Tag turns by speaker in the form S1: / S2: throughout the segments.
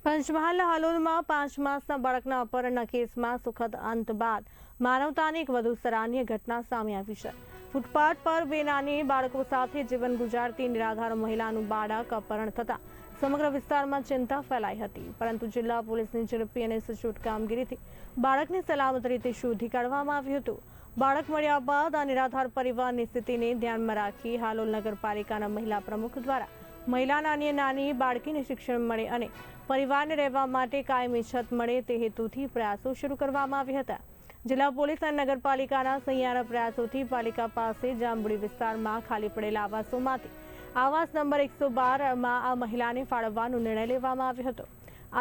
S1: પંચમહાલના હાલોલમાં 5 માસના બાળકના અપહરણના કેસમાં સુખદ અંત બાદ માનવતાની એક વધુ સરાહનીય ઘટના સામે આવી છે। ફૂટપાથ પર બે નાની બાળકો સાથે જીવન ગુજારતી નિરાધાર મહિલાનું બાળક અપહરણ થતા સમગ્ર વિસ્તારમાં ચિંતા ફેલાઈ હતી, પરંતુ જિલ્લા પોલીસની ઝડપી અને સચોટ કામગીરીથી બાળકને સલામત રીતે શોધી કાઢવામાં આવ્યું હતું। બાળક મળ્યા બાદ આ નિરાધાર પરિવારની સ્થિતિને ધ્યાનમાં રાખી હાલોલ નગરપાલિકાના મહિલા પ્રમુખ દ્વારા મહિલાના અન્ય નાની બાળકીને શિક્ષણ મળે અને પરિવારને રહેવા માટે કાયમી છત મળે તે હેતુથી પ્રયાસો શરૂ કરવામાં આવ્યા હતા। જિલ્લા પોલીસ અને નગરપાલિકાના સંયુક્ત પ્રયાસોથી પાલિકા પાસે જાંબુડી વિસ્તારમાં ખાલી પડેલા આવાસોમાંથી આવાસ નંબર 112માં આ મહિલાને ફાળવવાનો નિર્ણય લેવામાં આવ્યો હતો।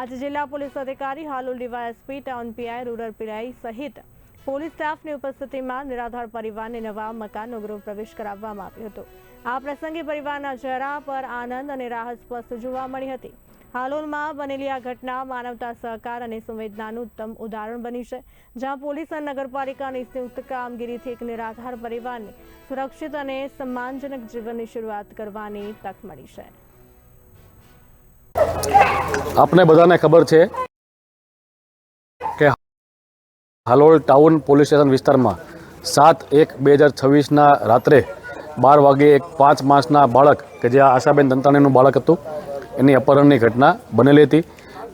S1: આજે જિલ્લા પોલીસ અધિકારી Halol DYSP town PI rural PI સહિત પોલીસ સ્ટાફની ઉપસ્થિતિમાં નિરાધાર પરિવારને નવા મકાનનો ગૃહ પ્રવેશ કરાવવામાં આવ્યો હતો। આ પ્રસંગે પરિવારના ચહેરા પર આનંદ અને રાહત સ્પષ્ટ જોવા મળી હતી। હાલોલમાં બનેલી આ ઘટના માનવતા, સહકાર અને સંવેદનાનું ઉત્તમ ઉદાહરણ બની છે, જ્યાં પોલીસ અને નગરપાલિકાની સંયુક્ત કામગીરીથી એક નિરાધાર પરિવારને સુરક્ષિત અને સન્માનજનક જીવનની શરૂઆત કરવાની તક મળી છે।
S2: આપને બધાને ખબર છે કે હાલોલ ટાઉન પોલીસ સ્ટેશન વિસ્તારમાં 7/1/2026ના રાત્રે 12 વાગે એક 5 માસના બાળક કે જે આશાબેન દંતાણીનું બાળક હતું એની અપહરણની ઘટના બનેલી હતી।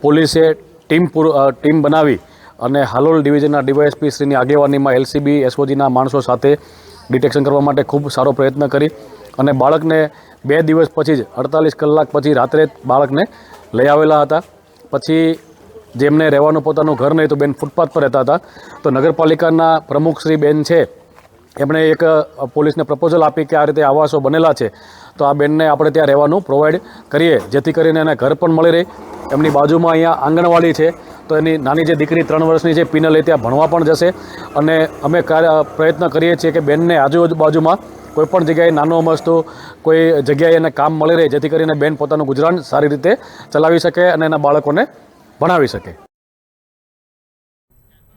S2: પોલીસે ટીમ બનાવી અને હાલોલ ડિવિઝનના ડીવાયએસપી શ્રીની આગેવાનીમાં એલસીબી એસઓજીના માણસો સાથે ડિટેક્શન કરવા માટે ખૂબ સારો પ્રયત્ન કરી અને બાળકને 2 દિવસ પછી જ 48 કલાક પછી રાત્રે બાળકને લઈ આવેલા હતા। પછી જેમને રહેવાનું પોતાનું ઘર નહીં તો બેન ફૂટપાથ પર રહેતા હતા, તો નગરપાલિકાના પ્રમુખ શ્રી બેન છે એમણે એક પોલીસને પ્રપોઝલ આપી કે આ રીતે આવાસો બનેલા છે તો આ બેનને આપણે ત્યાં રહેવાનું પ્રોવાઈડ કરીએ, જેથી કરીને એને ઘર પણ મળી રહે। એમની બાજુમાં અહીંયા આંગણવાડી છે તો એની નાની જે દીકરી 3 વર્ષની છે પીને લઈ ત્યાં ભણવા પણ જશે અને અમે પ્રયત્ન કરીએ છીએ કે બેનને આજુબાજુમાં કોઈપણ જગ્યાએ નાનો મસ્તો કોઈ જગ્યાએ એને કામ મળી રહે, જેથી કરીને બેન પોતાનું ગુજરાન સારી રીતે ચલાવી શકે અને એના બાળકોને ભણાવી શકે।